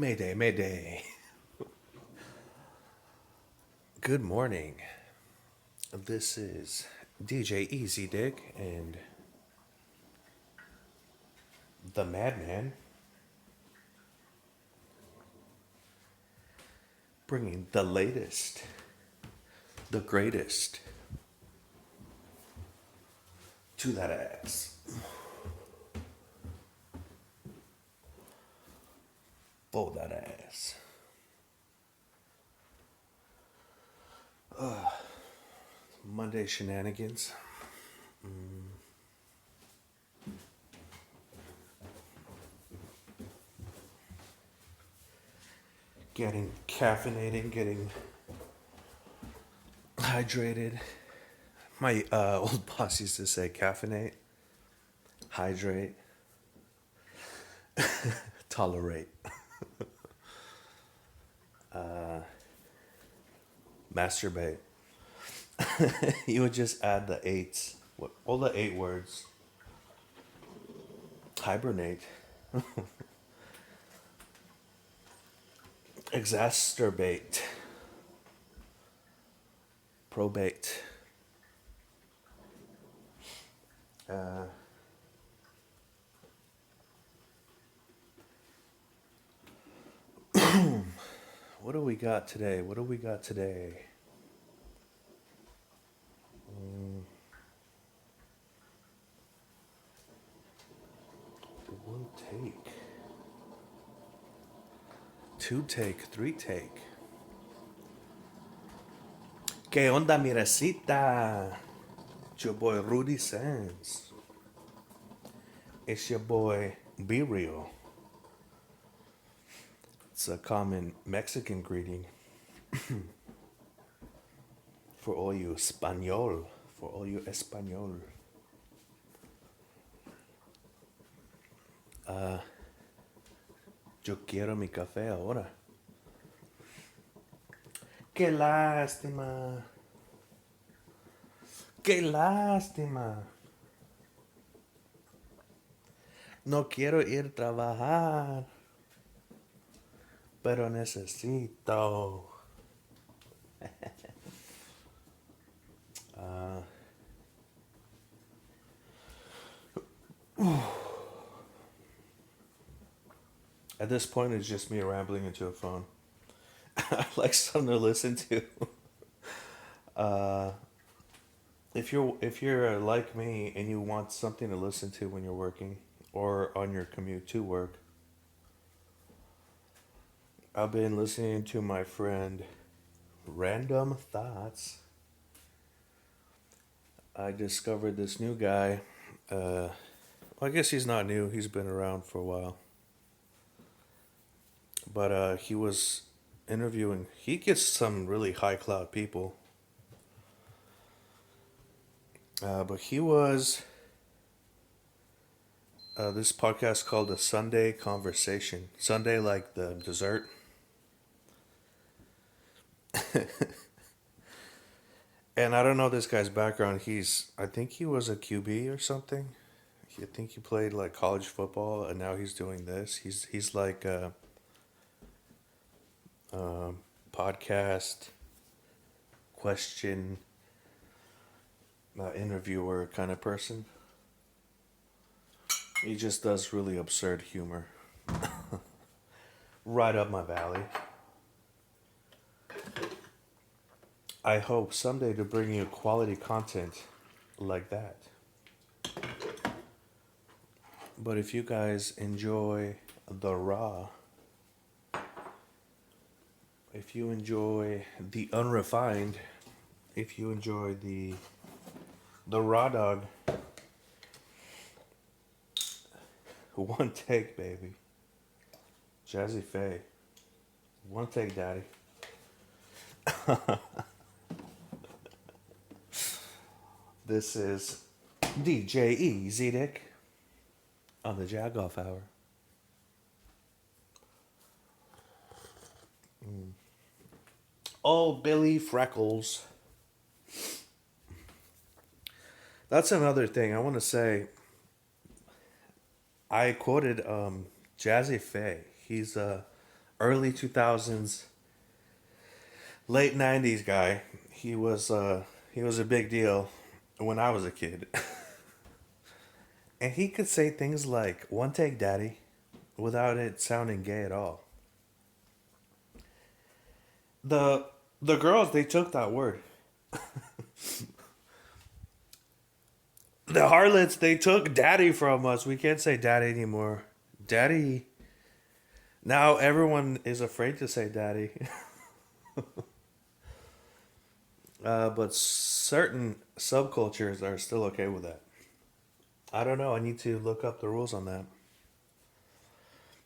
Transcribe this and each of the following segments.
Mayday, Mayday. Good morning. This is DJ Easy Dick and the Madman bringing the latest, the greatest to that ass. For that ass. Monday shenanigans. Getting caffeinating, getting hydrated. My old boss used to say caffeinate, hydrate, tolerate, masturbate. You would just add the eights, all the 8 words. Hibernate, exacerbate, probate. Uh, what do we got today? What do we got today? One take, two take, three take. ¿Qué onda, mirecita? It's your boy Rudy Sands. It's your boy Be Real. It's a common Mexican greeting for all you Espanol. For all you Espanol. Yo quiero mi café ahora. Qué lástima. Qué lástima. No quiero ir a trabajar, pero necesito. At this point, it's just me rambling into a phone. I like something to listen to. If you're like me and you want something to listen to when you're working or on your commute to work, I've been listening to my friend Random Thoughts. I discovered this new guy. Well, I guess he's not new. He's been around for a while. But he was interviewing. He gets some really high cloud people. But he was this podcast called a Sunday Conversation. Sunday like the dessert. And I don't know this guy's background. I think he was a QB or something. I think he played like college football, and now he's doing this. He's like a podcast question interviewer kind of person. He just does really absurd humor. Right up my valley. I hope someday to bring you quality content like that. But if you guys enjoy the raw, if you enjoy the unrefined, if you enjoy the raw dog, one take, baby. Jazzy Faye. One take, daddy. This is DJ Easy Dick on the Jagoff Hour. Oh, Billy Freckles. That's another thing I want to say. I quoted Jazzy Faye. He's early 2000s, late 90s guy. He was a big deal when I was a kid. And he could say things like "one take daddy" without it sounding gay at all. The the girls, they took that word. The harlots, they took daddy from us. We can't say daddy anymore. Daddy. Now everyone is afraid to say daddy. But certain subcultures are still okay with that. I don't know. I need to look up the rules on that.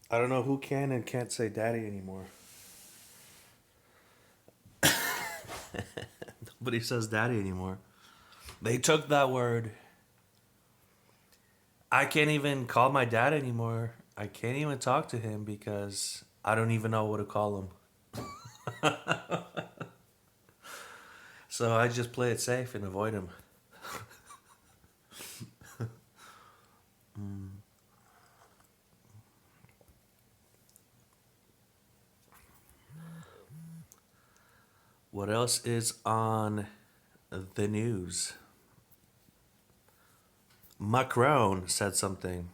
I don't know who can and can't say daddy anymore. Nobody says daddy anymore. They took that word. I can't even call my dad anymore. I can't even talk to him because I don't even know what to call him. So I just play it safe and avoid him. What else is on the news? Macron said something.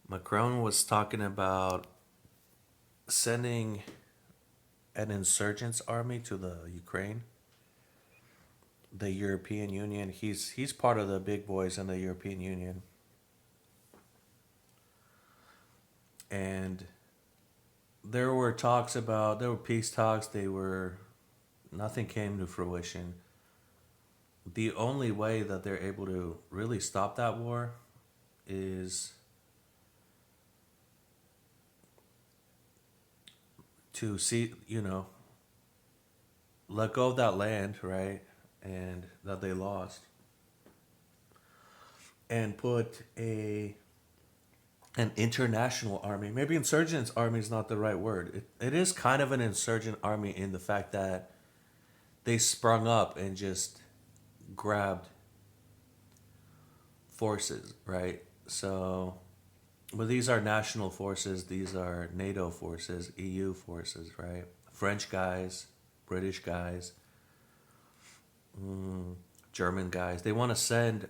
Macron was talking about sending an insurgents army to the Ukraine, the European Union. He's part of the big boys in the European Union, and there were peace talks. They were nothing came to fruition. The only way that they're able to really stop that war is to see, let go of that land, right? And that they lost, and put an international army. Maybe insurgents army is not the right word. It is kind of an insurgent army in the fact that they sprung up and just grabbed forces, right? So, but these are national forces, these are NATO forces, EU forces, right? French guys, British guys, German guys. They want to send,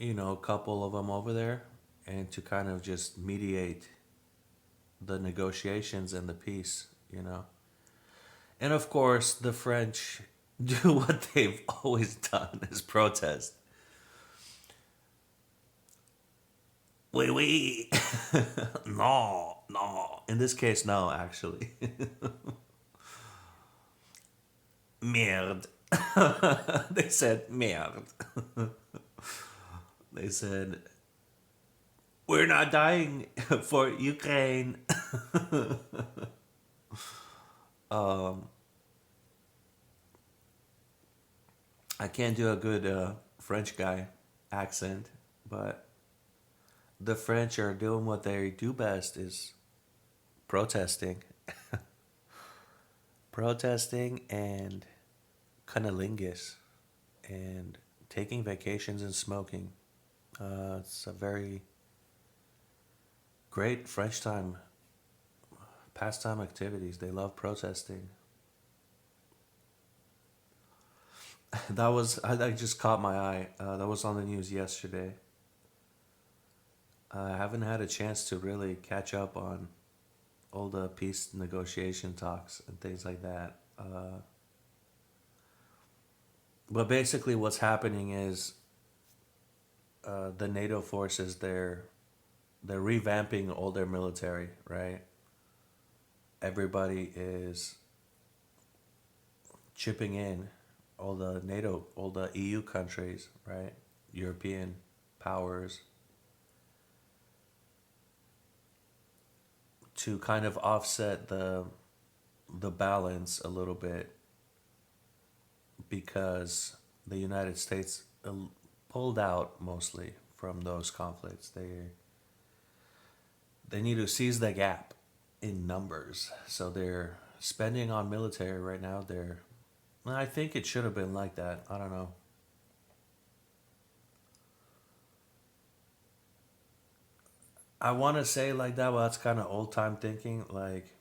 a couple of them over there and to kind of just mediate the negotiations and the peace. And of course, the French do what they've always done is protest. Oui, oui. No, no. In this case, no, actually. Merde. They said merde. They said, we're not dying for Ukraine. um, I can't do a good French guy accent, but the French are doing what they do best is protesting. Protesting and cunnilingus and taking vacations and smoking. It's a very great French time pastime activities. They love protesting. That just caught my eye. That was on the news yesterday. I haven't had a chance to really catch up on all the peace negotiation talks and things like that. But basically, what's happening is the NATO forces they're revamping all their military, right? Everybody is chipping in, all the EU countries, right? European powers to kind of offset the balance a little bit because the United States pulled out mostly from those conflicts. They need to seize the gap in numbers. So they're spending on military right now. I think it should have been like that. I don't know. I want to say like that, but that's kind of old time thinking. Like,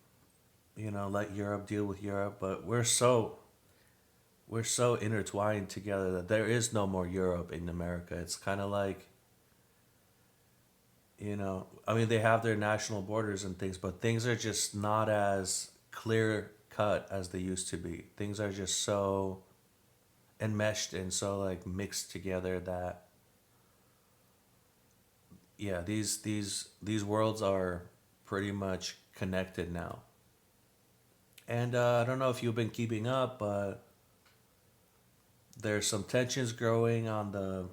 let Europe deal with Europe. But we're so intertwined together that there is no more Europe in America. It's kind of like, I mean, they have their national borders and things, but things are just not as clear cut as they used to be. Things are just so enmeshed and so like mixed together that, yeah, these worlds are pretty much connected now. And I don't know if you've been keeping up, but there's some tensions growing on the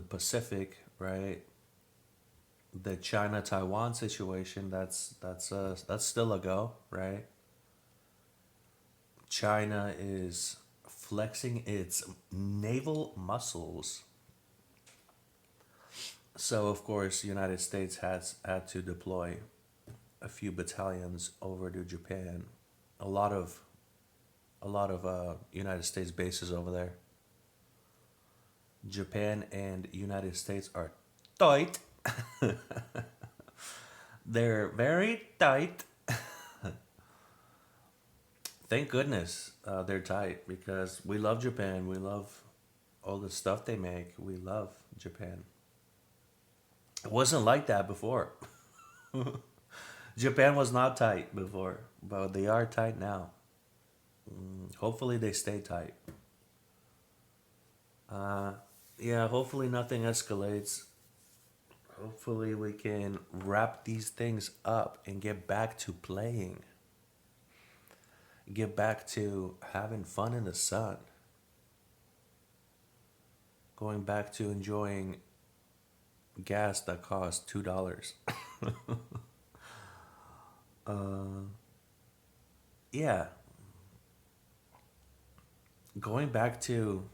Pacific, right? The China Taiwan situation, that's still a go, right? China is flexing its naval muscles. So of course, United States has had to deploy a few battalions over to Japan. A lot of United States bases over there. Japan and United States are tight. They're very tight. Thank goodness they're tight because we love Japan. We love all the stuff they make. We love Japan. It wasn't like that before. Japan was not tight before, but they are tight now. Hopefully they stay tight. Uh, yeah, hopefully nothing escalates. Hopefully we can wrap these things up and get back to playing. Get back to having fun in the sun. Going back to enjoying gas that costs $2. Yeah, going back to,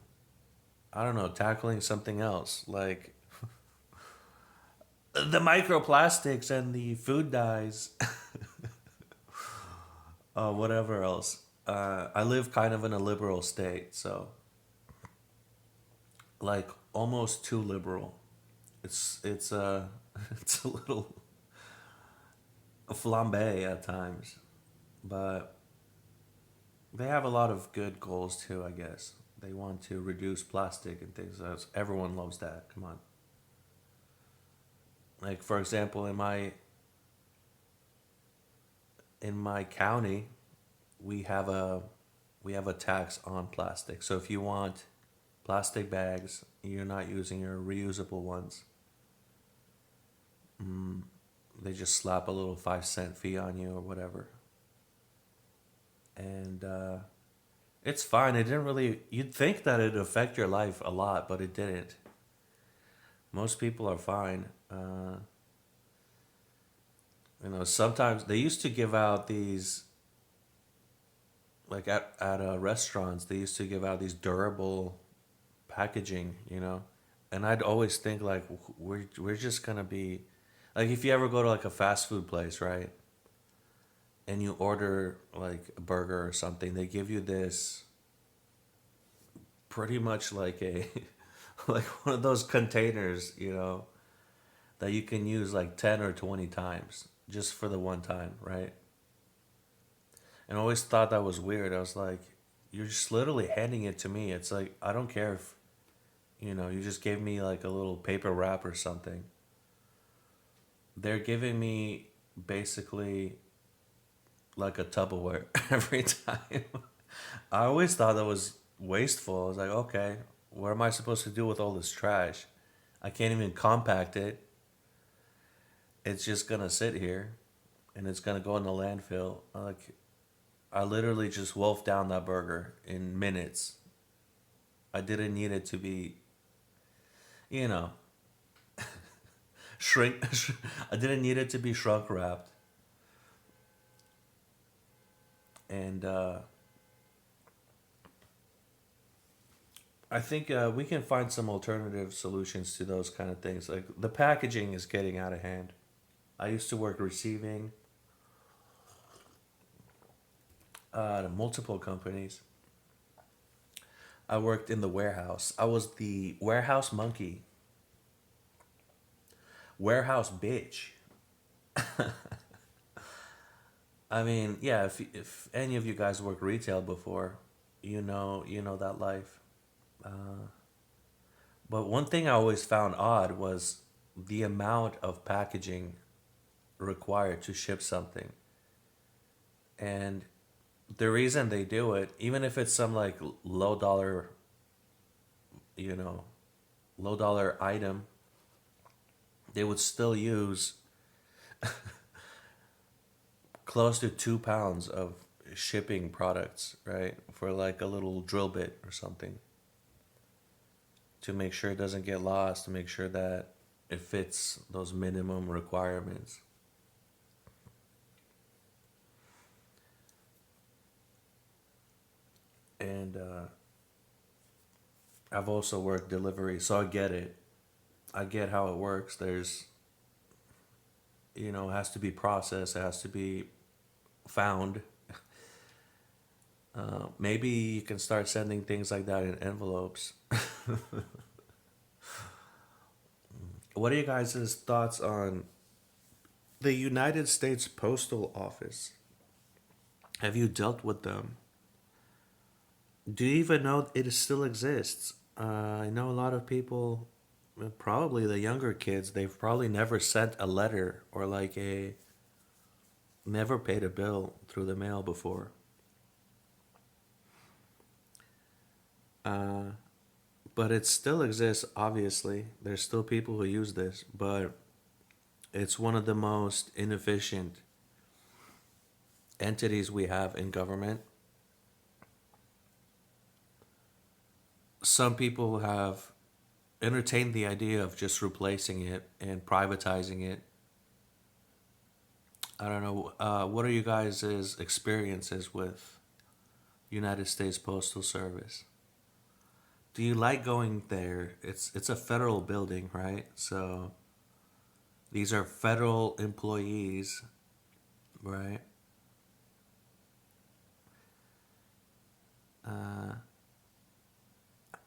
I don't know, tackling something else like the microplastics and the food dyes, whatever else. I live kind of in a liberal state, so like almost too liberal. It's it's a little flambe at times, but they have a lot of good goals too. I guess they want to reduce plastic and things. Everyone loves that. Come on. Like for example, in my county, we have a we have a tax on plastic. So if you want plastic bags, you're not using your reusable ones. They just slap a little 5 cent fee on you or whatever, and it's fine. It didn't really. You'd think that it'd affect your life a lot, but it didn't. Most people are fine. Sometimes they used to give out these, like at restaurants. They used to give out these durable packaging, and I'd always think like we're just gonna be like if you ever go to like a fast food place, right? And you order like a burger or something, they give you this pretty much like a like one of those containers, that you can use like 10 or 20 times just for the one time, right? And I always thought that was weird. I was like, you're just literally handing it to me. It's like, I don't care if, you just gave me like a little paper wrap or something. They're giving me basically like a Tupperware every time. I always thought that was wasteful. I was like, okay, what am I supposed to do with all this trash? I can't even compact it. It's just gonna sit here, and it's gonna go in the landfill. I literally just wolfed down that burger in minutes. I didn't need it to be, you know, shrink. I didn't need it to be shrunk wrapped, and I think we can find some alternative solutions to those kind of things. Like the packaging is getting out of hand. I used to work receiving at multiple companies. I worked in the warehouse. I was the warehouse monkey, warehouse bitch. I mean, yeah, if any of you guys work retail before, you know that life. But one thing I always found odd was the amount of packaging required to ship something. And the reason they do it, even if it's some like low dollar, you know, low dollar item, they would still use close to 2 pounds of shipping products, right? For like a little drill bit or something to make sure it doesn't get lost, to make sure that it fits those minimum requirements. And I've also worked delivery, so I get it. I get how it works. It has to be processed, it has to be found. Maybe you can start sending things like that in envelopes. What are you guys' thoughts on the United States Postal Office? Have you dealt with them? Do you even know it still exists? I know a lot of people, probably the younger kids, they've probably never sent a letter or never paid a bill through the mail before. Uh, but it still exists, obviously. There's still people who use this, but it's one of the most inefficient entities we have in government. Some people have entertained the idea of just replacing it and privatizing it. I don't know. What are you guys' experiences with United States Postal Service? Do you like going there? It's a federal building, right? So these are federal employees, right? Uh,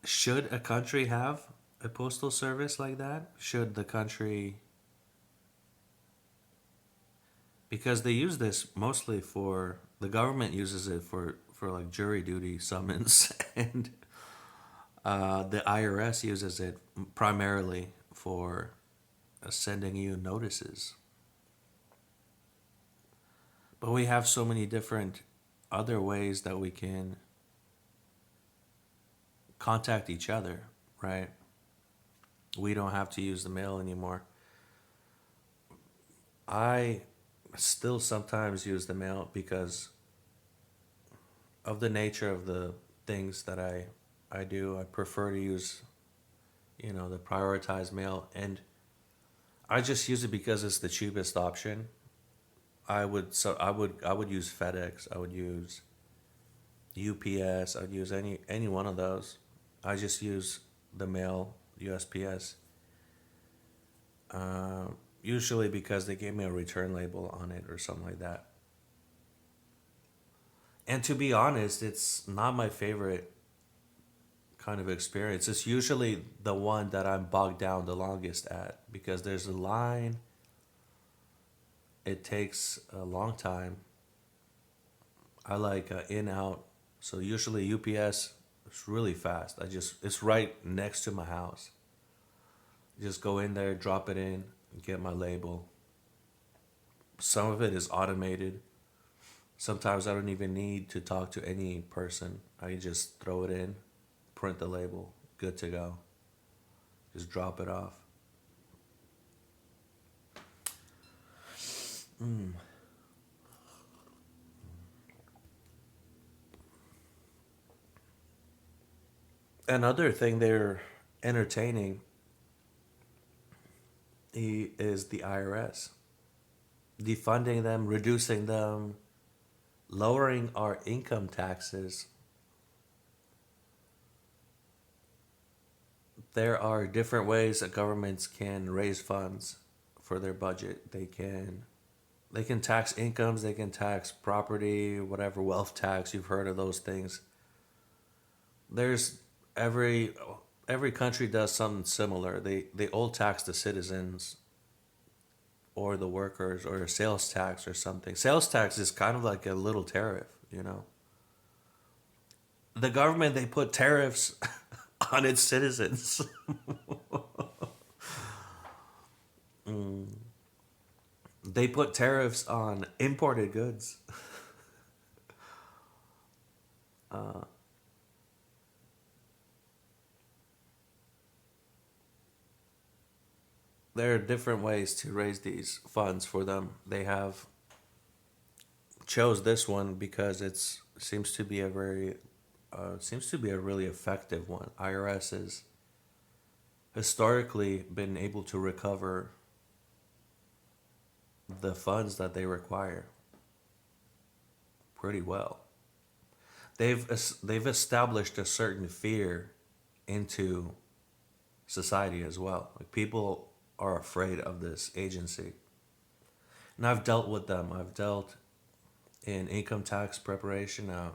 should a country have a postal service like that? Should the country, because they use this mostly for the government uses it for like jury duty summons, and the IRS uses it primarily for sending you notices. But we have so many different other ways that we can contact each other, right? We don't have to use the mail anymore. I still sometimes use the mail because of the nature of the things that I do. I prefer to use, the prioritized mail, and I just use it because it's the cheapest option. I would use FedEx. I would use UPS. I'd use any one of those. I just use the mail USPS. Usually because they gave me a return label on it or something like that. And to be honest, it's not my favorite kind of experience. It's usually the one that I'm bogged down the longest at because there's a line. It takes a long time. I like in out. So usually UPS is really fast. It's right next to my house. Just go in there, drop it in, get my label. Some of it is automated. Sometimes I don't even need to talk to any person. I just throw it in, print the label, good to go. Just drop it off. Another thing they're entertaining is the IRS. Defunding them, reducing them, lowering our income taxes. There are different ways that governments can raise funds for their budget. They can tax incomes, they can tax property, whatever wealth tax, you've heard of those things. There's every country does something similar. They all tax the citizens or the workers, or a sales tax or something. Sales tax is kind of like a little tariff, you know. The government, they put tariffs on its citizens. They put tariffs on imported goods. There are different ways to raise these funds for them. They have chose this one because it's seems to be a very seems to be a really effective one. IRS has historically been able to recover the funds that they require pretty well. They've established a certain fear into society as well. Like, people are afraid of this agency, and I've dealt with them. I've dealt in income tax preparation. Now,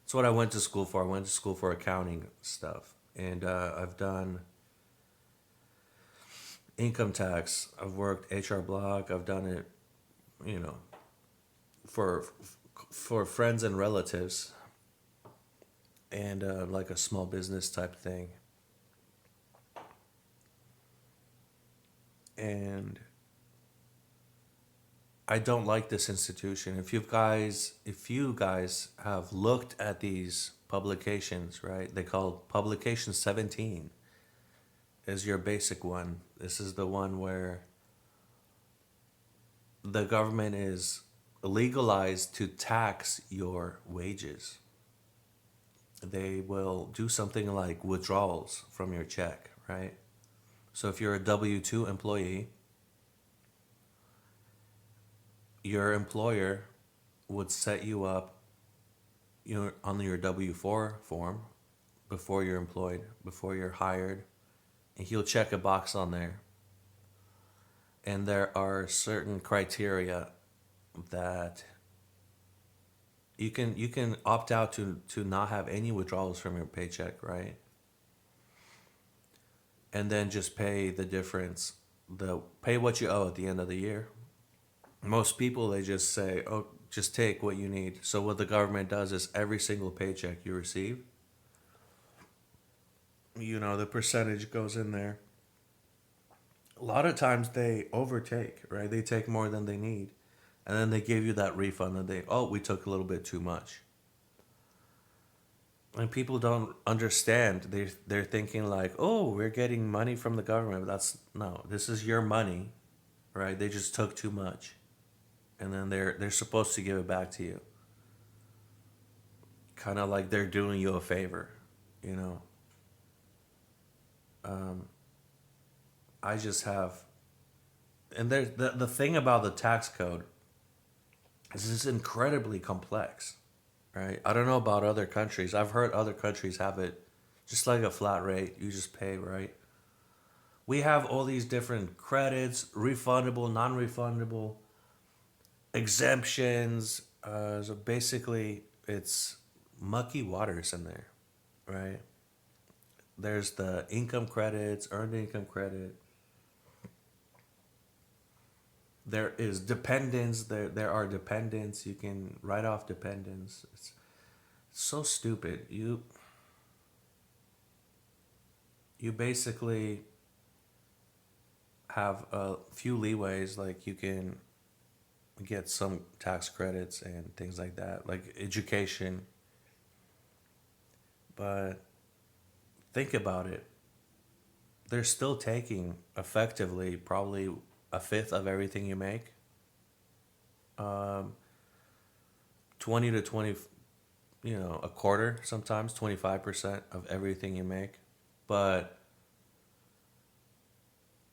it's what I went to school for. I went to school for accounting stuff, and I've done income tax. I've worked HR block. I've done it, you know, for for friends and relatives, and like a small business type thing. And I don't like this institution. If you guys have looked at these publications, right? They call publication 17 is your basic one. This is the one where the government is legalized to tax your wages. They will do something like withdrawals from your check, right? So if you're a W-2 employee, your employer would set you up, on your W-4 form before you're employed, before you're hired, and he'll check a box on there. And there are certain criteria that you can opt out to not have any withdrawals from your paycheck, right? And then just pay the difference, the pay what you owe at the end of the year. Most people, they just say, "Oh, just take what you need." So what the government does is every single paycheck you receive, the percentage goes in there. A lot of times they overtake, right? They take more than they need. And then they give you that refund and we took a little bit too much. And people don't understand. They're thinking like, "Oh, we're getting money from the government." But no, this is your money, right? They just took too much. And then they're supposed to give it back to you. Kind of like they're doing you a favor, you know. Um, I just have, and the thing about the tax code is it's incredibly complex, right? I don't know about other countries. I've heard other countries have it just like a flat rate. You just pay, right? We have all these different credits, refundable, non-refundable, exemptions. So basically, it's mucky waters in there, right? There's the income credits, earned income credit. There is dependents. There are dependents. You can write off dependents. It's so stupid. You basically have a few leeways, like you can get some tax credits and things like that, like education. But think about it. They're still taking effectively probably a fifth of everything you make. Um, 20 to 20, a quarter, sometimes 25% of everything you make. But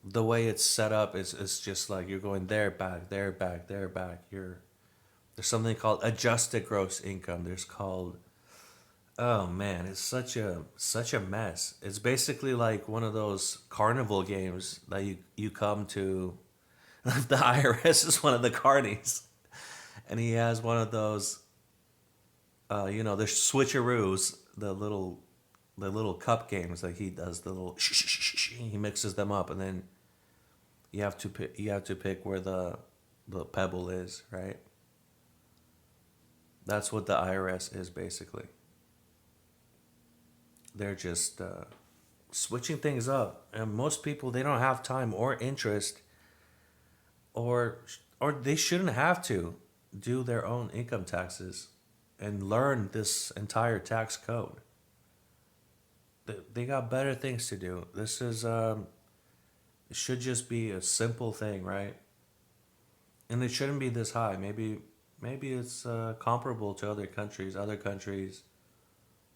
the way it's set up is just like you're going there, back, there, back, there, back. There's something called adjusted gross income. There's called, oh man, it's such a mess. It's basically like one of those carnival games that you come to. The IRS is one of the carnies, and he has one of those. The switcheroos, the little cup games that he does. The little he mixes them up, and then you have to pick where the pebble is, right? That's what the IRS is basically. They're just switching things up, and most people, they don't have time or interest, or they shouldn't have to do their own income taxes and learn this entire tax code. They got better things to do. This is it should just be a simple thing, right? And it shouldn't be this high. Maybe it's comparable to other countries. Other countries,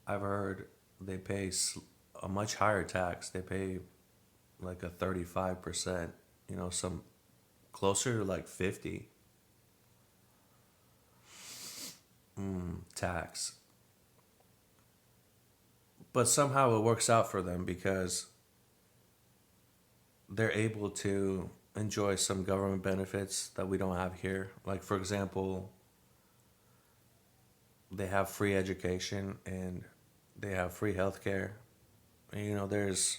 I've heard, they pay a much higher tax. They pay like a 35%. Some closer to like 50 tax. But somehow it works out for them because they're able to enjoy some government benefits that we don't have here. Like, for example, they have free education and they have free healthcare. And, there's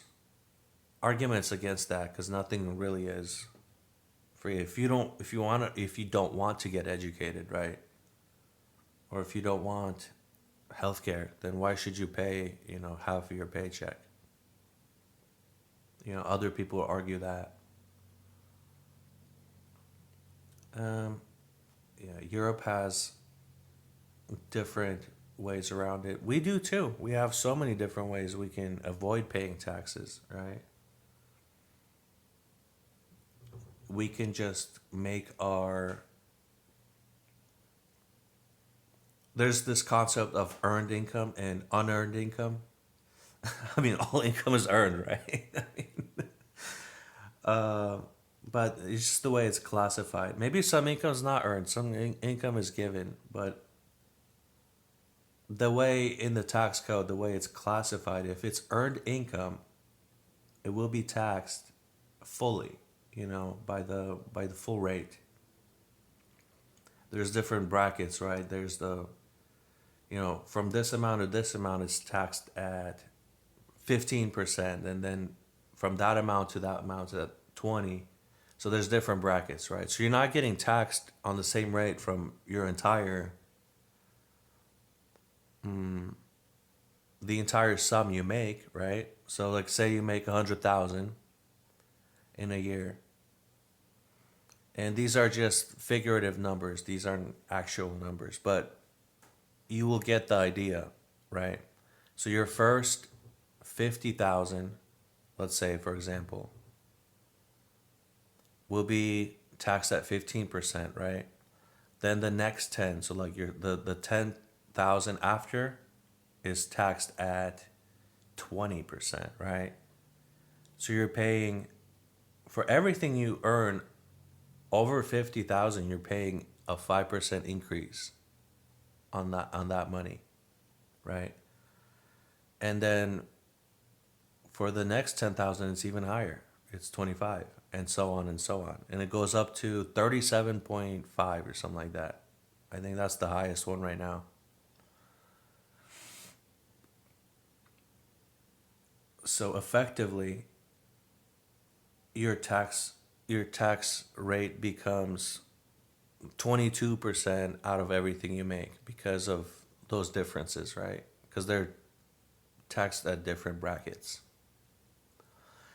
arguments against that because nothing really is free. If you don't want to get educated, right? Or if you don't want healthcare, then why should you pay, half of your paycheck? Other people argue that. Yeah, Europe has different ways around it. We do too. We have so many different ways we can avoid paying taxes, right? We can just make our. There's this concept of earned income and unearned income. I mean, all income is earned, right? But it's just the way it's classified. Maybe some income is not earned, some income is given, but the way in the tax code, the way it's classified, if it's earned income, it will be taxed fully, by the full rate. There's different brackets, right? There's from this amount to this amount, it's taxed at 15%, and then from that amount to that amount to 20. So there's different brackets, right? So you're not getting taxed on the same rate from your the entire sum you make, right? So like say you make 100,000 in a year. And these are just figurative numbers. These aren't actual numbers, but you will get the idea, right? So your first 50,000, let's say for example, will be taxed at 15%, right? Then the next 10, so like the 10,000 after is taxed at 20%, right? So you're paying for everything you earn over 50,000, you're paying a 5% increase on that money, right? And then for the next 10,000 it's even higher. It's 25 and so on and so on. And it goes up to 37.5 or something like that. I think that's the highest one right now. So effectively your tax rate becomes 22% out of everything you make because of those differences, right? Because they're taxed at different brackets.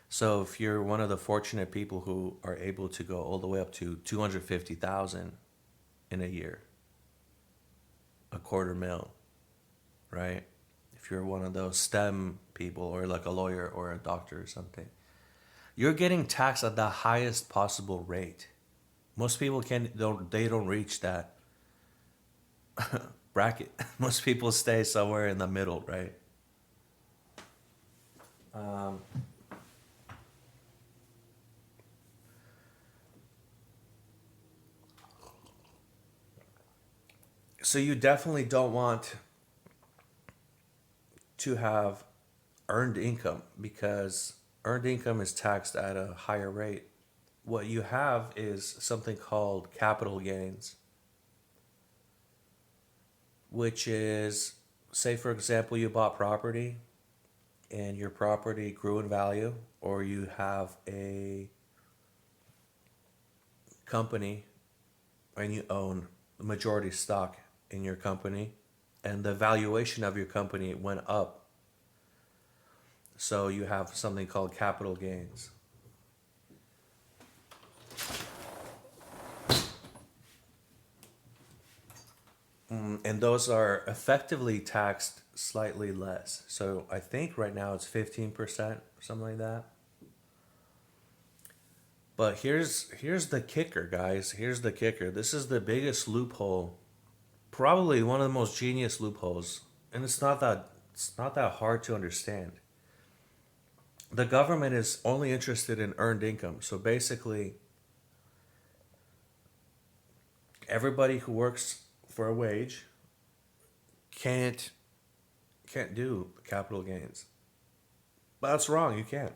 So if you're one of the fortunate people who are able to go all the way up to 250,000 in a year, a quarter mil, right? If you're one of those STEM people or like a lawyer or a doctor or something, you're getting taxed at the highest possible rate. Most people don't reach that bracket. Most people stay somewhere in the middle, right? Um, so you definitely don't want to have earned income because earned income is taxed at a higher rate. What you have is something called capital gains, which is, say for example, you bought property and your property grew in value, or you have company and you own majority stock in your company, and the valuation of your company went up. So you have something called capital gains. And those are effectively taxed slightly less. So I think right now it's 15%, something like that. But here's the kicker, guys. Here's the kicker. This is the biggest loophole, probably one of the most genius loopholes, and it's not that hard to understand. The government is only interested in earned income. So basically, everybody who works for a wage can't can't do capital gains. But that's wrong. You can't.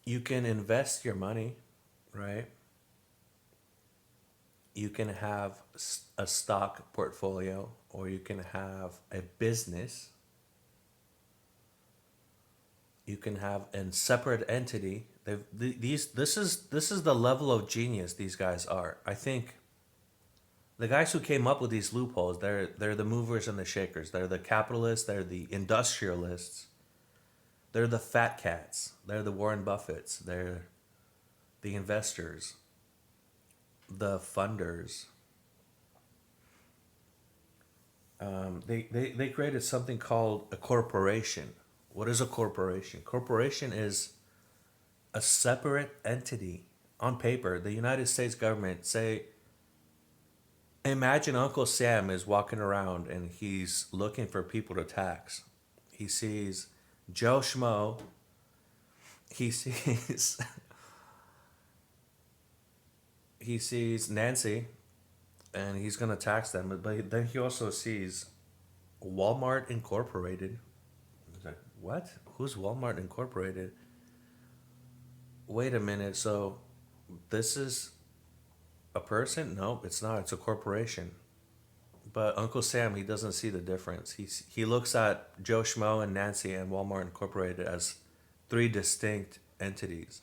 You can invest your money, right? You can have a stock portfolio, or you can have a business. You can have a separate entity. This is the level of genius these guys are. I think the guys who came up with these loopholes, they're the movers and the shakers. They're the capitalists. They're the industrialists. They're the fat cats. They're the Warren Buffetts. They're the investors, the funders. They created something called a corporation. What is a corporation? Corporation is a separate entity. On paper, the United States government, say, imagine Uncle Sam is walking around and he's looking for people to tax. He sees Joe Schmo. He sees he sees Nancy, and he's gonna tax them. But then he also sees Walmart Incorporated. He's like, what? Who's Walmart Incorporated? Wait a minute. So this is a person? No, it's not. It's a corporation. But Uncle Sam, he doesn't see the difference. He looks at Joe Schmo and Nancy and Walmart Incorporated as three distinct entities.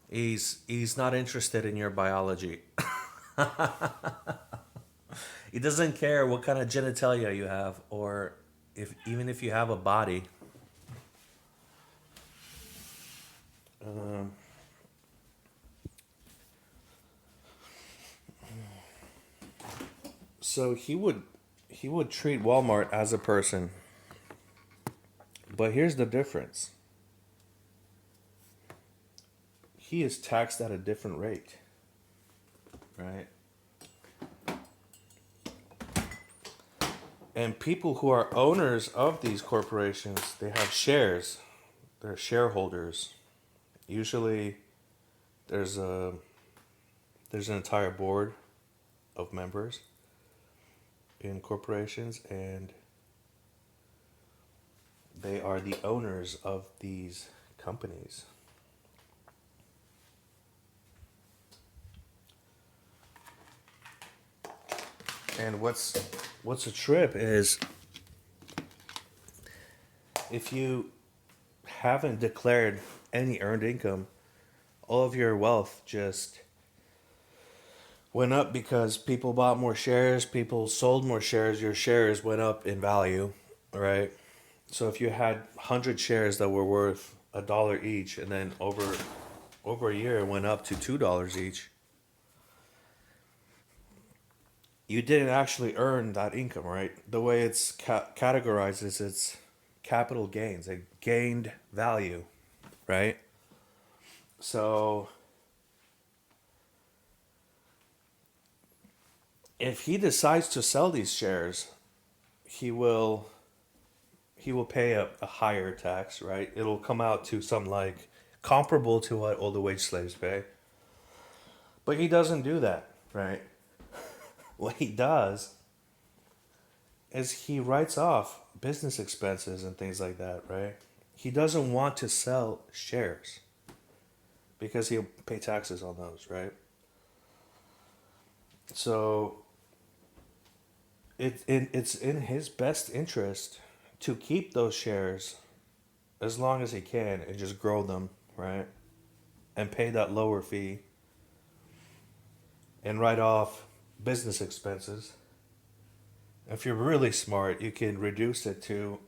He's not interested in your biology. He doesn't care what kind of genitalia you have, or if even if you have a body. Um, so he would treat Walmart as a person, but here's the difference. He is taxed at a different rate, right? And people who are owners of these corporations, they have shares. They're shareholders. Usually, there's a there's an entire board of members in corporations, and they are the owners of these companies. And what's a trip is, if you haven't declared any earned income, all of your wealth just went up because people bought more shares, people sold more shares, your shares went up in value, right? So if you had 100 shares that were worth $1 each, and then over a year it went up to $2 each, you didn't actually earn that income, right? The way it's categorized is it's capital gains. It gained value, right? So if he decides to sell these shares, he will he will pay a higher tax, right? It'll come out to some like comparable to what all the wage slaves pay. But he doesn't do that, right? What he does is he writes off business expenses and things like that, right? He doesn't want to sell shares because he'll pay taxes on those, right? So it's in his best interest to keep those shares as long as he can and just grow them, right? And pay that lower fee and write off business expenses. If you're really smart, you can reduce it to,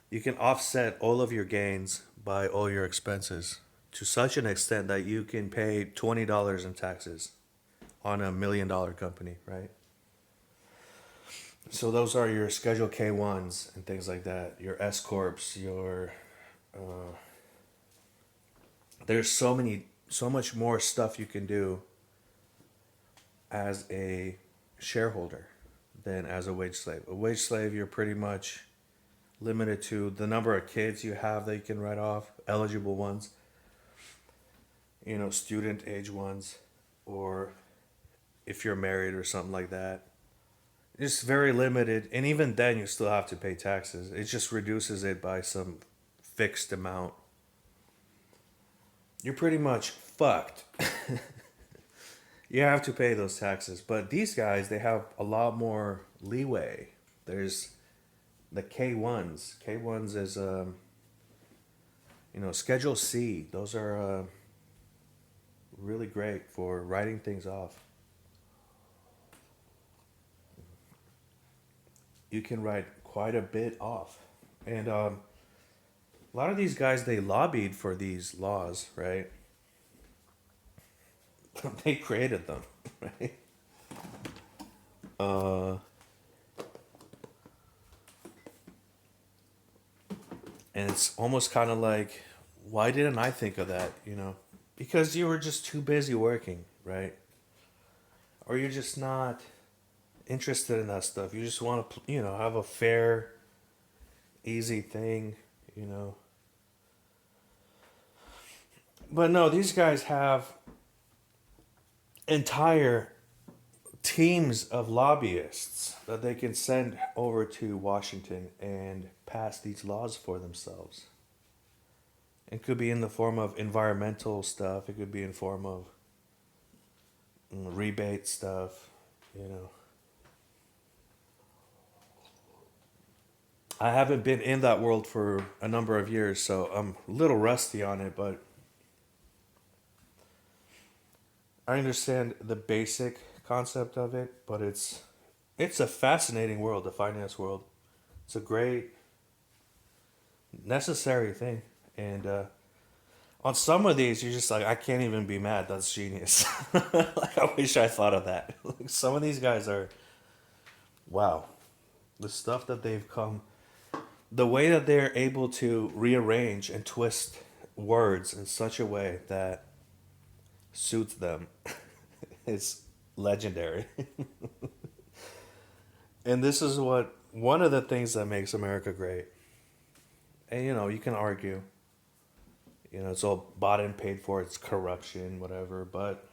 you can offset all of your gains by all your expenses to such an extent that you can pay $20 in taxes on $1 million company, right? So those are your Schedule K1s and things like that, your S corps, your there's so much more stuff you can do as a shareholder than as a wage slave. A wage slave, you're pretty much limited to the number of kids you have that you can write off, eligible ones, student age ones, or if you're married or something like that. It's very limited, and even then, you still have to pay taxes. It just reduces it by some fixed amount. You're pretty much fucked. You have to pay those taxes. But these guys, they have a lot more leeway. There's the K1s. K1s is, Schedule C. Those are really great for writing things off. You can write quite a bit off. And a lot of these guys, they lobbied for these laws, right? They created them, right? And it's almost kind of like, why didn't I think of that, Because you were just too busy working, right? Or you're just not interested in that stuff. You just want to, have a fair, easy thing, But no, these guys have entire teams of lobbyists that they can send over to Washington and pass these laws for themselves. It could be in the form of environmental stuff. It could be in form of rebate stuff, I haven't been in that world for a number of years, so I'm a little rusty on it, but I understand the basic concept of it, but it's a fascinating world, the finance world. It's a great, necessary thing. And on some of these, you're just like, I can't even be mad. That's genius. Like, I wish I thought of that. Like, some of these guys are, wow. The stuff that they've come, the way that they're able to rearrange and twist words in such a way that suits them is legendary. And this is one of the things that makes America great. And you can argue, it's all bought and paid for, it's corruption, whatever, but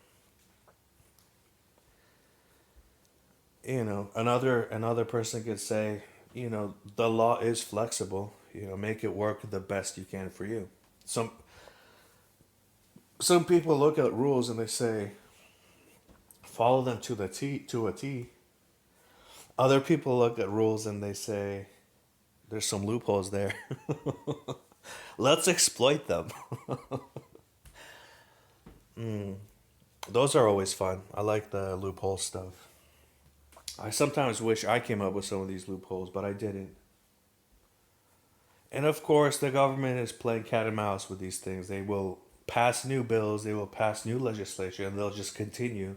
another person could say, the law is flexible, make it work the best you can for you. Some people look at rules and they say, follow them to a T. Other people look at rules and they say, there's some loopholes there. Let's exploit them. Those are always fun. I like the loophole stuff. I sometimes wish I came up with some of these loopholes, but I didn't. And of course, the government is playing cat and mouse with these things. They will pass new bills, they will pass new legislation, and they'll just continue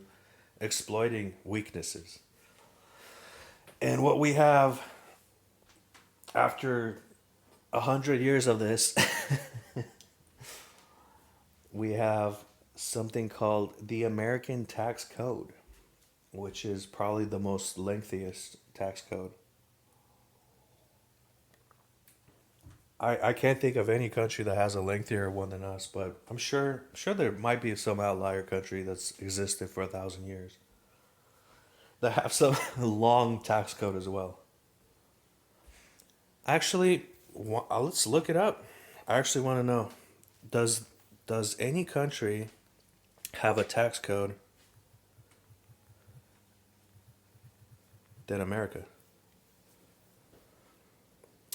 exploiting weaknesses. And what we have after 100 years of this, we have something called the American Tax Code, which is probably the most lengthiest tax code. I can't think of any country that has a lengthier one than us, but I'm sure there might be some outlier country that's existed for 1,000 years that have some long tax code as well. Actually, let's look it up. I actually want to know, does any country have a tax code than America?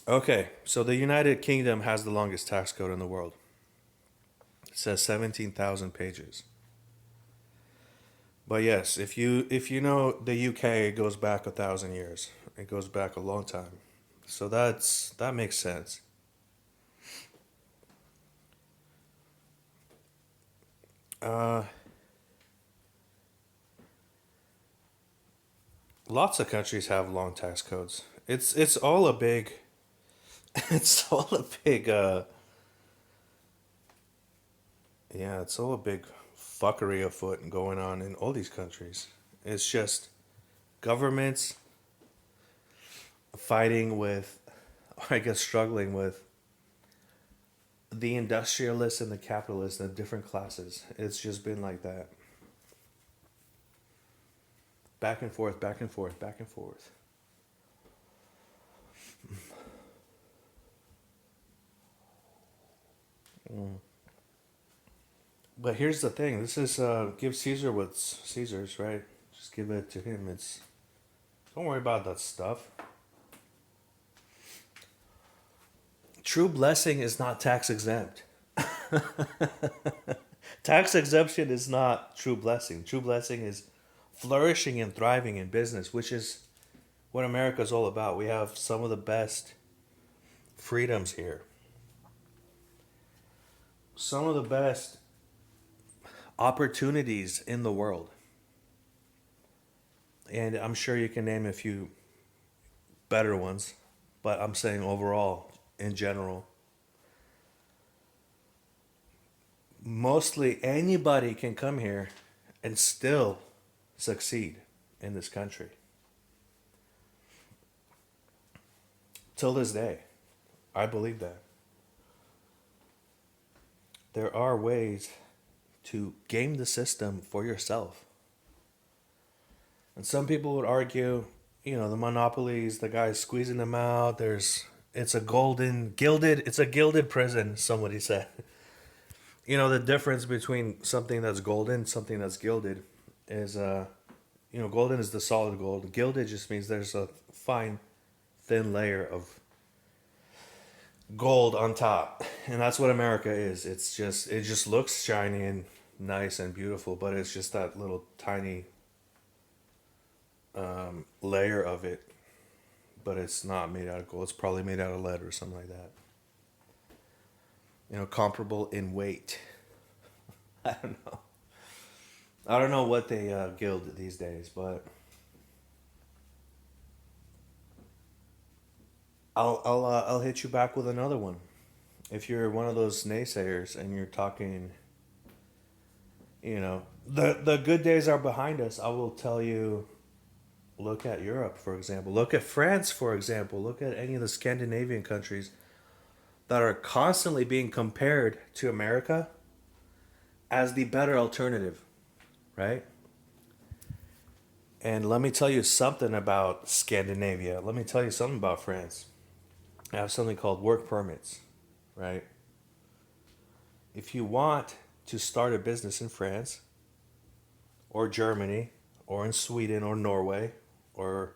Okay, so the United Kingdom has the longest tax code in the world. It says 17,000 pages. But yes, if you know the UK, it goes back 1,000 years. It goes back a long time. So that makes sense. Uh, Lots of countries have long tax codes. It's all a big it's all a big yeah, it's all a big fuckery afoot and going on in all these countries. It's just governments fighting with, I guess, struggling with the industrialists and the capitalists and the different classes. It's just been like that. Back and forth, back and forth, back and forth. Mm. But here's the thing. This is give Caesar what's Caesar's, right? Just give it to him. It's don't worry about that stuff. True blessing is not tax exempt. Tax exemption is not true blessing. True blessing is flourishing and thriving in business, which is what America is all about. We have some of the best freedoms here, some of the best opportunities in the world. And I'm sure you can name a few better ones, but I'm saying overall, in general, mostly anybody can come here and still succeed in this country. Till this day, I believe that. There are ways to game the system for yourself. And some people would argue, the monopolies, the guys squeezing them out, it's a gilded prison, somebody said. The difference between something that's golden, something that's gilded is, golden is the solid gold. Gilded just means there's a fine, thin layer of gold on top. And that's what America is. It just looks shiny and nice and beautiful, but it's just that little tiny layer of it. But it's not made out of gold. It's probably made out of lead or something like that. Comparable in weight. I don't know. I don't know what they gild these days, but I'll hit you back with another one. If you're one of those naysayers and you're talking, the good days are behind us, I will tell you, look at Europe, for example. Look at France, for example. Look at any of the Scandinavian countries that are constantly being compared to America as the better alternative, right? And let me tell you something about Scandinavia. Let me tell you something about France. I have something called work permits, right? If you want to start a business in France or Germany or in Sweden or Norway or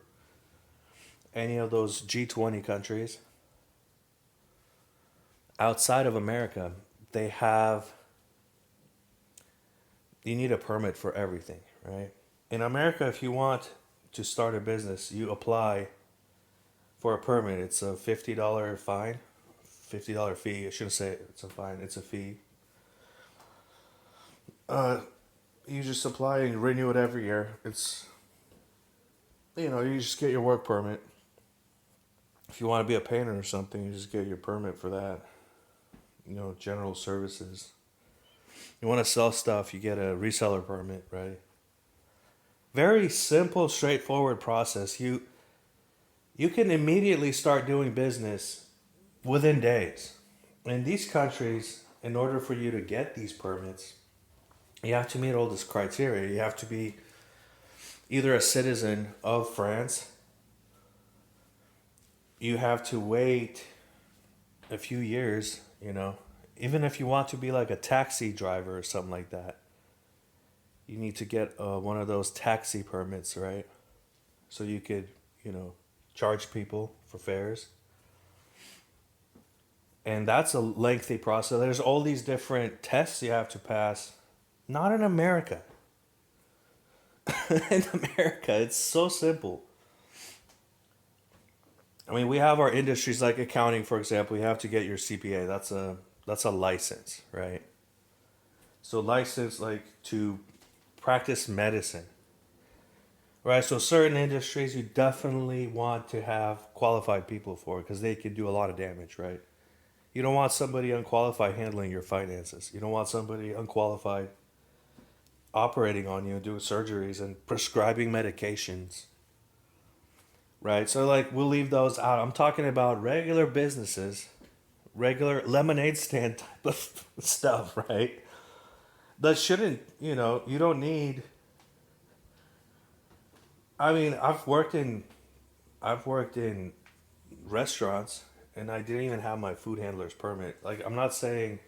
any of those G20 countries outside of America, you need a permit for everything, right? In America, if you want to start a business, you apply for a permit. It's a $50 fine, $50 fee. I shouldn't say it's a fine, it's a fee. You just apply and renew it every year. You just get your work permit. If you want to be a painter or something, you just get your permit for that. General services. You want to sell stuff, you get a reseller permit, right? Very simple, straightforward process. You can immediately start doing business within days. In these countries, in order for you to get these permits, you have to meet all this criteria. You have to be either a citizen of France. You have to wait a few years, even if you want to be like a taxi driver or something like that. You need to get one of those taxi permits, right? So you could, charge people for fares. And that's a lengthy process. There's all these different tests you have to pass. Not in America. In America, it's so simple. I mean, we have our industries like accounting, for example. You have to get your CPA. That's a license, right? So license like to practice medicine, right? So certain industries you definitely want to have qualified people for because they can do a lot of damage, right? You don't want somebody unqualified handling your finances. You don't want somebody unqualified operating on you, doing surgeries and prescribing medications, right? So like we'll leave those out. I'm talking about regular businesses, regular lemonade stand type of stuff, right? That shouldn't, you don't need. I mean, I've worked in restaurants and I didn't even have my food handler's permit. Like I'm not saying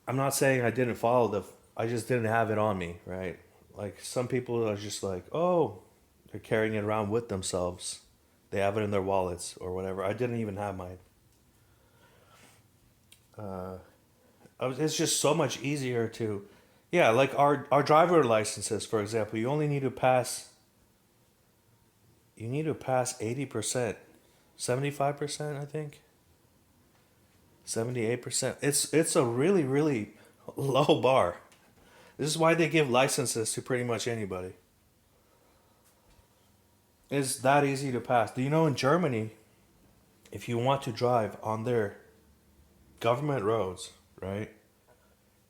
I didn't follow I just didn't have it on me, right? Like some people are just like, "Oh, they're carrying it around with themselves. They have it in their wallets or whatever." I didn't even have mine. Uh, it's just so much easier to, yeah, like our driver licenses, for example. You need to pass 80%, 75%, I think, 78%. It's a really really low bar. This is why they give licenses to pretty much anybody. It's that easy to pass. Do you know in Germany, if you want to drive on their government roads, right?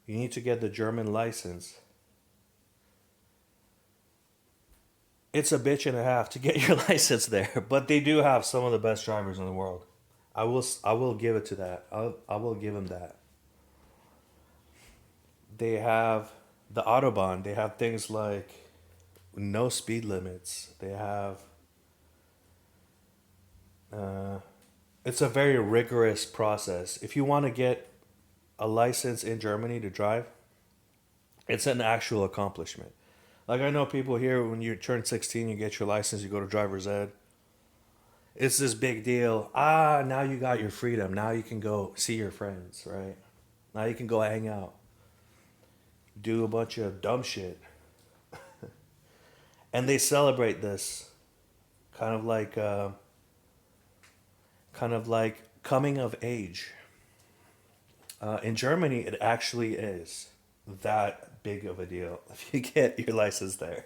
You need to get the German license. It's a bitch and a half to get your license there, but they do have some of the best drivers in the world. I will give it to that. I will give them that. They have the autobahn. They have things like no speed limits. They have uh, it's a very rigorous process. If you want to get a license in Germany to drive, it's an actual accomplishment. Like I know people here when you turn 16, you get your license, you go to driver's ed. It's this big deal. Now you got your freedom. Now you can go see your friends, right? Now you can go hang out, do a bunch of dumb shit. And they celebrate this kind of like coming of age. In Germany, it actually is that big of a deal if you get your license there.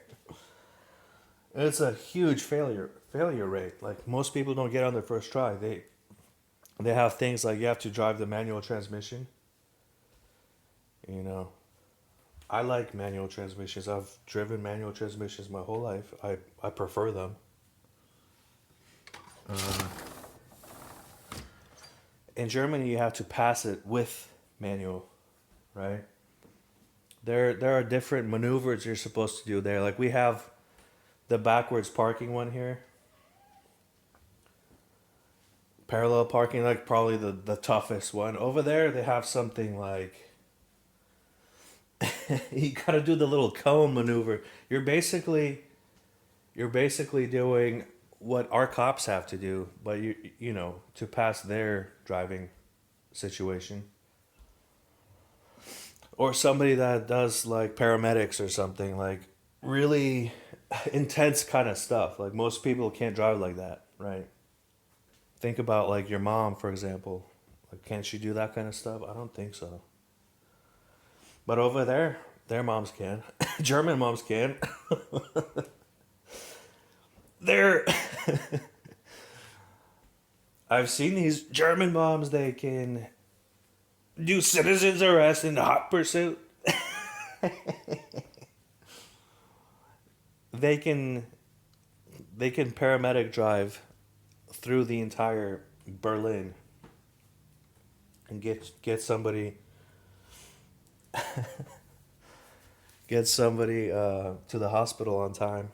It's a huge failure rate. Like most people don't get on their first try. They have things like you have to drive the manual transmission. You know, I like manual transmissions. I've driven manual transmissions my whole life. I prefer them. Uh, in Germany, you have to pass it with manual, right? There are different maneuvers you're supposed to do there. Like we have the backwards parking one here, parallel parking, like probably the toughest one. Over there, they have something like you gotta do the little cone maneuver. You're basically doing what our cops have to do, but you know to pass their driving situation. Or somebody that does like paramedics or something like really intense kind of stuff. Like most people can't drive like that, right? Think about like your mom, for example. Like, can she do that kind of stuff? I don't think so. But over there, their moms can. German moms can. They're. I've seen these German moms. They can do citizens arrest in hot pursuit. They can. They can paramedic drive through the entire Berlin and get somebody to the hospital on time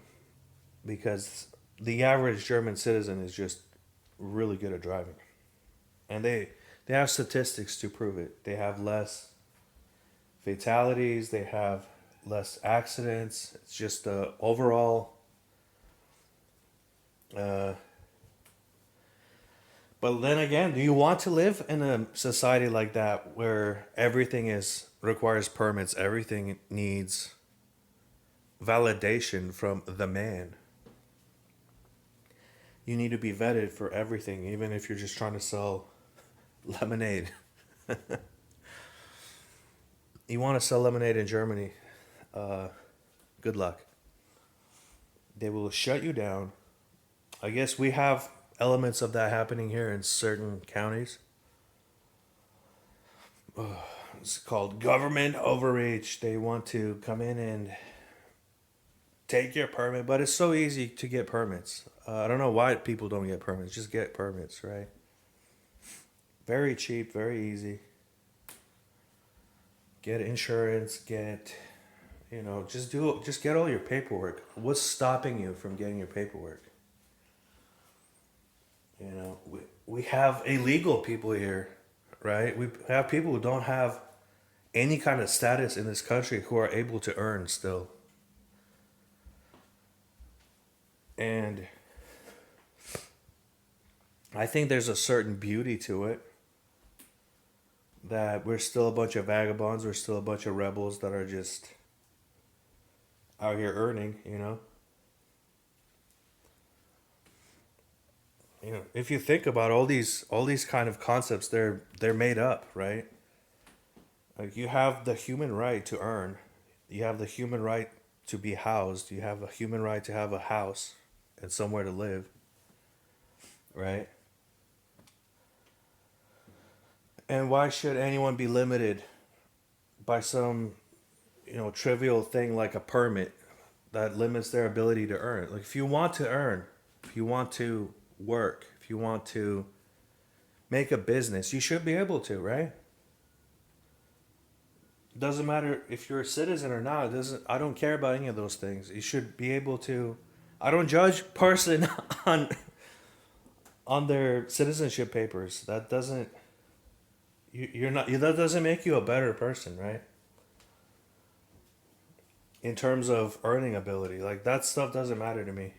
because the average German citizen is just really good at driving, and they have statistics to prove it. They have less fatalities. They have less accidents. It's just overall uh, But then again, do you want to live in a society like that where everything is requires permits, everything needs validation from the man? You need to be vetted for everything, even if you're just trying to sell lemonade. You want to sell lemonade in Germany? Uh, Good luck. They will shut you down. I guess we have elements of that happening here in certain counties. It's called government overreach. They want to come in and take your permit, but it's so easy to get permits. I don't know why people don't get permits. Just get permits, right? Very cheap, very easy. Get insurance, just get all your paperwork. What's stopping you from getting your paperwork? We have illegal people here, right? We have people who don't have any kind of status in this country who are able to earn still. And I think there's a certain beauty to it that we're still a bunch of vagabonds, we're still a bunch of rebels that are just out here earning, if you think about all these kind of concepts, they're made up, right? Like you have the human right to earn, you have the human right to be housed, you have a human right to have a house and somewhere to live, right? And why should anyone be limited by some, trivial thing like a permit that limits their ability to earn? Like if you want to earn, if you want to work, if you want to make a business, you should be able to, right? Doesn't matter if you're a citizen or not. It doesn't I don't care about any of those things. You should be able to. I don't judge person on on their citizenship papers. That doesn't you're not that doesn't make you a better person, right? In terms of earning ability, like that stuff doesn't matter to me.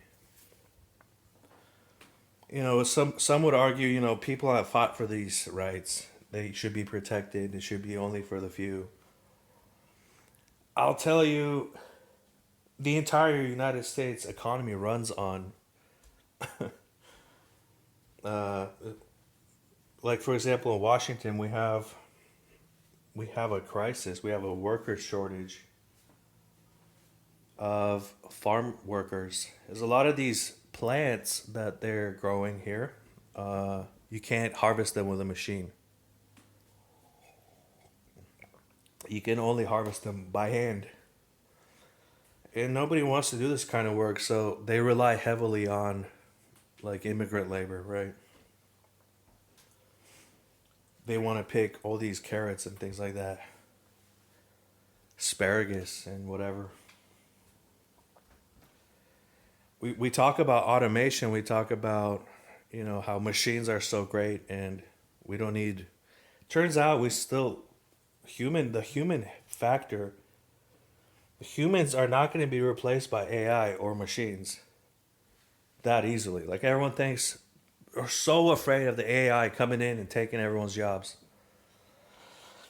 Some would argue, people have fought for these rights. They should be protected. It should be only for the few. I'll tell you, the entire United States economy runs on, uh, like for example, in Washington, we have a crisis. We have a worker shortage of farm workers. There's a lot of these plants that they're growing here. You can't harvest them with a machine. You can only harvest them by hand. And nobody wants to do this kind of work, so they rely heavily on like immigrant labor, right? They want to pick all these carrots and things like that, asparagus and whatever. We talk about automation, we talk about, how machines are so great and we don't need. Turns out we still, the human factor, humans are not going to be replaced by AI or machines that easily. Like everyone thinks, are so afraid of the AI coming in and taking everyone's jobs.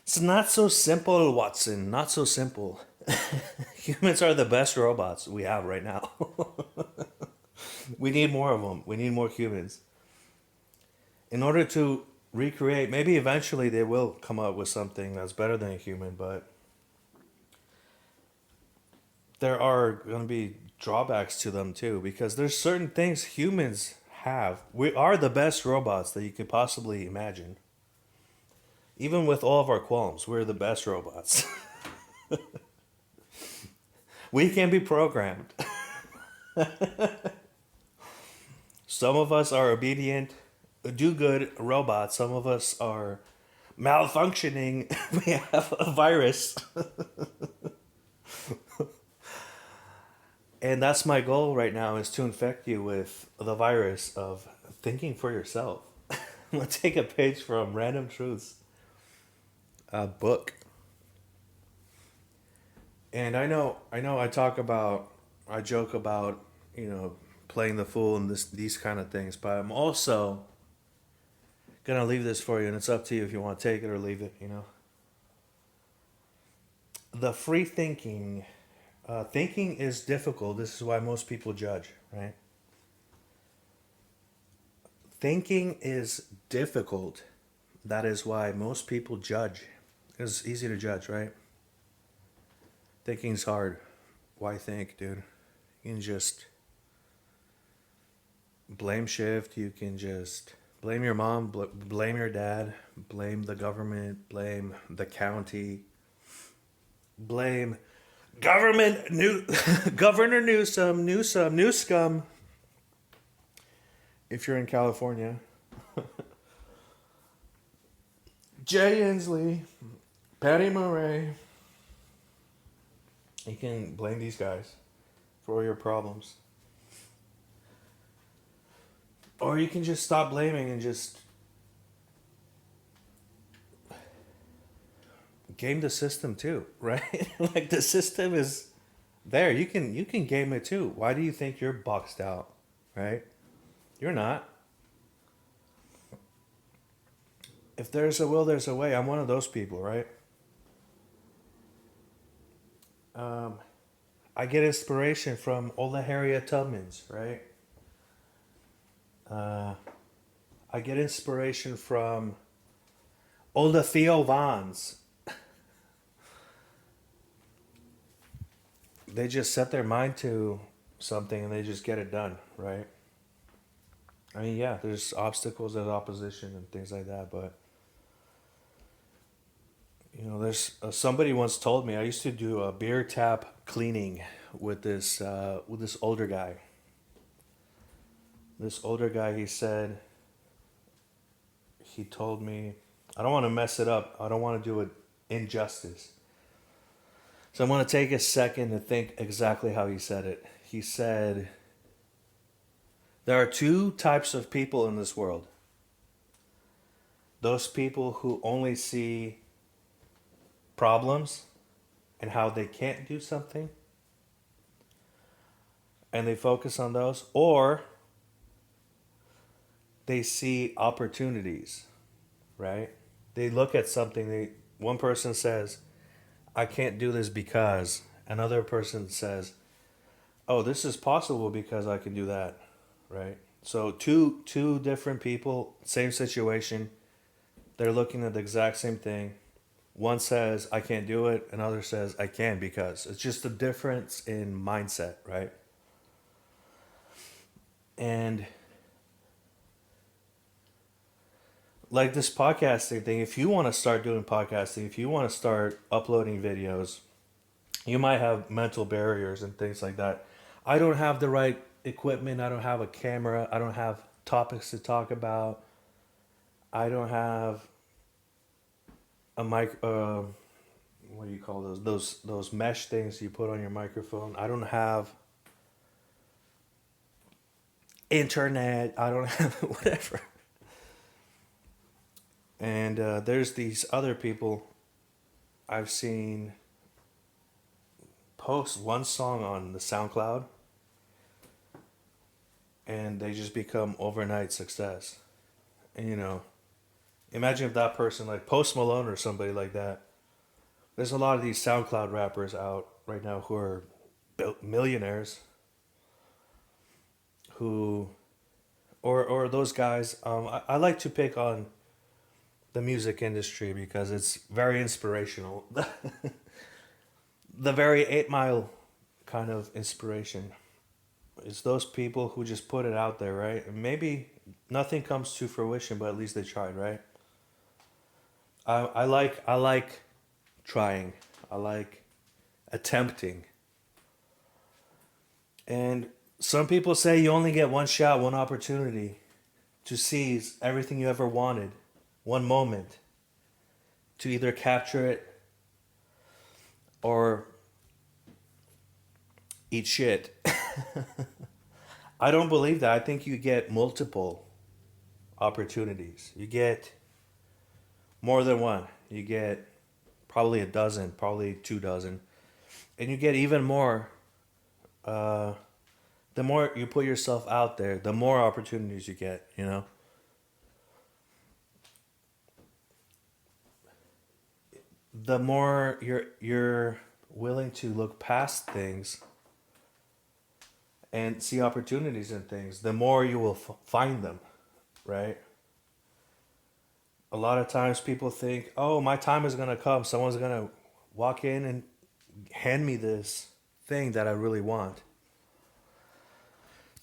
It's not so simple, Watson. Not so simple. Humans are the best robots we have right now. We need more of them. We need more humans. In order to recreate, maybe eventually they will come up with something that's better than a human, but there are going to be drawbacks to them too, because there's certain things humans have. We are the best robots that you could possibly imagine. Even with all of our qualms, we're the best robots. We can be programmed. Some of us are obedient, do good robots. Some of us are malfunctioning. We have a virus. And that's my goal right now, is to infect you with the virus of thinking for yourself. I'm going to take a page from Random Truths, a book. And I joke about, playing the fool and these kind of things, but I'm also Gonna leave this for you, and it's up to you if you want to take it or leave it. You know, the free thinking. Thinking is difficult. This is why most people judge, right? Thinking is difficult. That is why most people judge. It's easy to judge, right? Thinking's hard. Why think, dude? You can just blame shift. You can just blame your mom, blame your dad, blame the government, blame the county, blame government new Governor Newsom. If you're in California, Jay Inslee, Patty Murray. You can blame these guys for all your problems. Or you can just stop blaming and just game the system too, right? Like the system is there. You can game it too. Why do you think you're boxed out, right? You're not. If there's a will, there's a way. I'm one of those people, right? Um, I get inspiration from all the Harriet Tubmans, right? Uh, I get inspiration from all the Theo Vons. They just set their mind to something and they just get it done, right? I mean, yeah, there's obstacles and opposition and things like that, but there's somebody once told me I used to do a beer tap cleaning with this older guy. This older guy, he told me, I don't want to mess it up. I don't want to do it injustice. So I'm going to take a second to think exactly how he said it. He said, there are two types of people in this world. Those people who only see problems and how they can't do something, and they focus on those, or they see opportunities, right? They look at something, one person says, I can't do this because, another person says, oh, this is possible because I can do that, right? So two different people, same situation, they're looking at the exact same thing. One says I can't do it, another says I can because. It's just a difference in mindset, right? And like this podcasting thing, if you want to start doing podcasting, if you want to start uploading videos, you might have mental barriers and things like that. I don't have the right equipment. I don't have a camera. I don't have topics to talk about. I don't have a mic. What do you call those? Those mesh things you put on your microphone. I don't have internet. I don't have whatever. And there's these other people I've seen post one song on the SoundCloud and they just become overnight success. And imagine if that person, like Post Malone or somebody like that, there's a lot of these SoundCloud rappers out right now who are millionaires who, or those guys. I like to pick on the music industry because it's very inspirational. The very 8 Mile kind of inspiration. It's those people who just put it out there, right? And maybe nothing comes to fruition, but at least they tried, right? I like trying. I like attempting. And some people say you only get one shot, one opportunity to seize everything you ever wanted, one moment, to either capture it or eat shit. I don't believe that. I think you get multiple opportunities. You get more than one. You get probably a dozen, probably 2 dozen. And you get even more. The more you put yourself out there, the more opportunities you get, the more you're willing to look past things and see opportunities in things, the more you will find them, right? A lot of times people think, "Oh, my time is gonna come. Someone's gonna walk in and hand me this thing that I really want."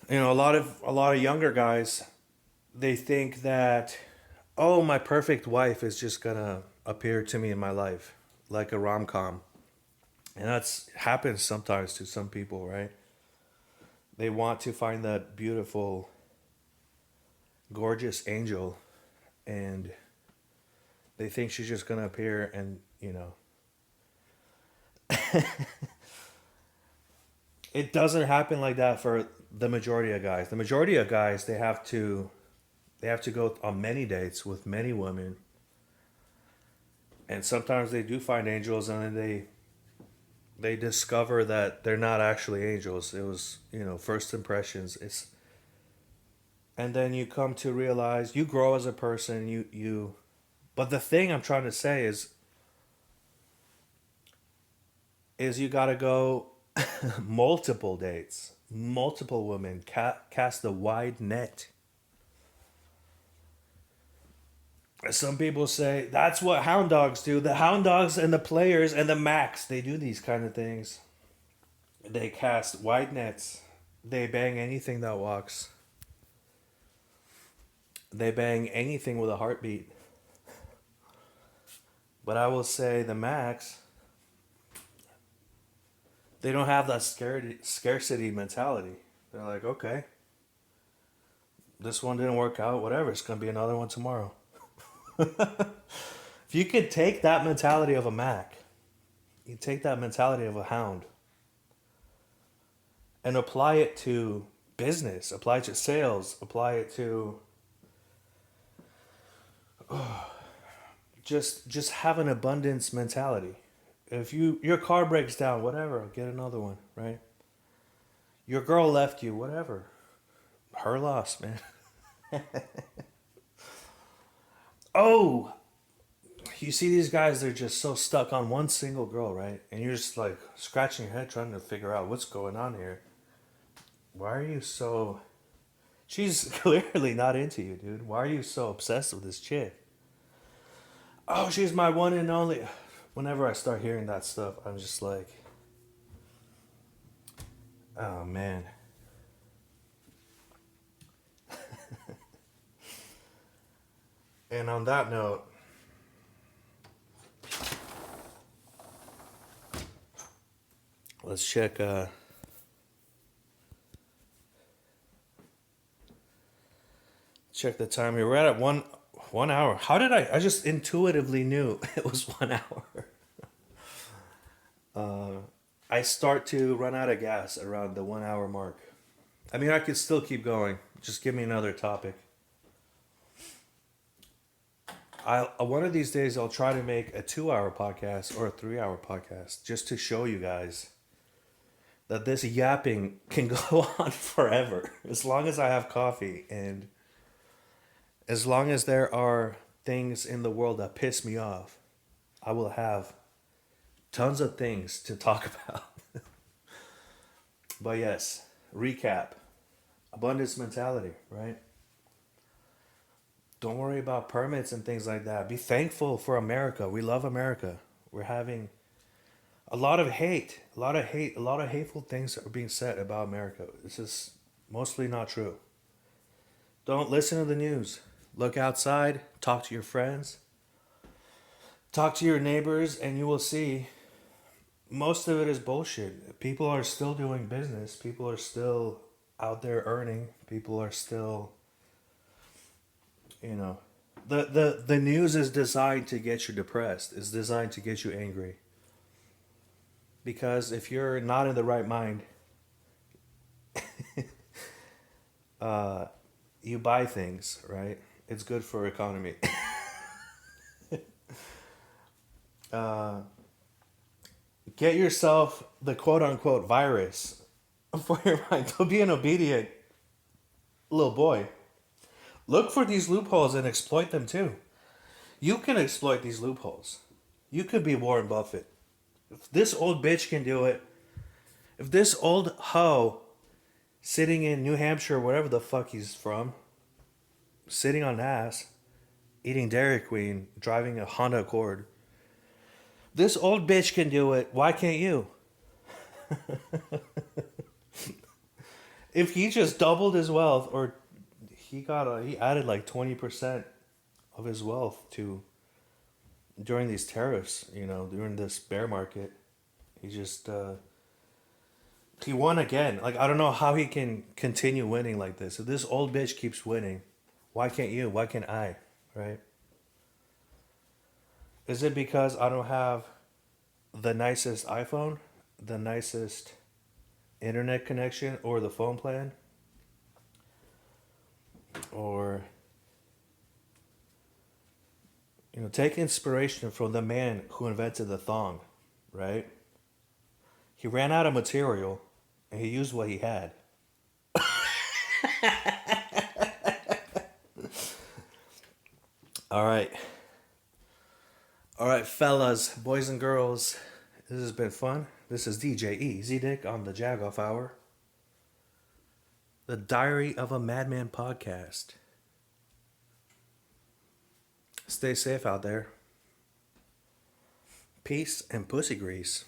A lot of younger guys, they think that, "Oh, my perfect wife is just gonna appear to me in my life like a rom com," and that's happens sometimes to some people, right? They want to find that beautiful, gorgeous angel, and they think she's just gonna appear and it doesn't happen like that for the majority of guys. The majority of guys, they have to go on many dates with many women, and sometimes they do find angels, and then they discover that they're not actually angels. It was first impressions. It's and then you come to realize you grow as a person. You but the thing I'm trying to say is you got to go multiple dates, multiple women, cast a wide net. Some people say that's what hound dogs do. The hound dogs and the players and the max, they do these kind of things. They cast wide nets. They bang anything that walks. They bang anything with a heartbeat. But I will say the max, they don't have that scarcity mentality. They're like, okay, this one didn't work out, whatever, it's going to be another one tomorrow. If you could take that mentality of a Mac, you take that mentality of a hound and apply it to business, apply it to sales, apply it to just have an abundance mentality. If your car breaks down, whatever, get another one, right? Your girl left you, whatever. Her loss, man. Oh, you see these guys, they're just so stuck on one single girl, right? And you're just like scratching your head trying to figure out what's going on here. Why are you so... She's clearly not into you, dude. Why are you so obsessed with this chick? Oh, she's my one and only. Whenever I start hearing that stuff, I'm just like, oh man. And on that note, let's check the time here. We're at 1 hour. How did I just intuitively knew it was 1 hour. I start to run out of gas around the 1 hour mark. I mean, I could still keep going. Just give me another topic. One of these days I'll try to make a 2 hour podcast or a 3 hour podcast just to show you guys that this yapping can go on forever as long as I have coffee and as long as there are things in the world that piss me off. I will have tons of things to talk about. But yes, recap. Abundance mentality, right? Don't worry about permits and things like that. Be thankful for America. We love America. We're having a lot of hateful things are being said about America. This is mostly not true. Don't listen to the news. Look outside, talk to your friends, talk to your neighbors, and you will see most of it is bullshit. People are still doing business. People are still out there earning. People are still, the news is designed to get you depressed. It's designed to get you angry. Because if you're not in the right mind, you buy things, right? It's good for economy. Get yourself the quote-unquote virus for your mind. Don't be an obedient little boy. Look for these loopholes and exploit them too. You can exploit these loopholes. You could be Warren Buffett. If this old bitch can do it, if this old hoe sitting in New Hampshire, wherever the fuck he's from, sitting on ass, eating Dairy Queen, driving a Honda Accord, this old bitch can do it. Why can't you? If he just doubled his wealth, or he added like 20% of his wealth to during these tariffs, during this bear market, he just he won again. Like, I don't know how he can continue winning like this. If this old bitch keeps winning, why can't you? Why can't I? Right? Is it because I don't have the nicest iPhone, the nicest internet connection, or the phone plan? Or, take inspiration from the man who invented the thong, right? He ran out of material and he used what he had. All right. All right, fellas, boys and girls. This has been fun. This is DJ E, Z-Dick on the Jagoff Hour. The Diary of a Madman podcast. Stay safe out there. Peace and pussy grease.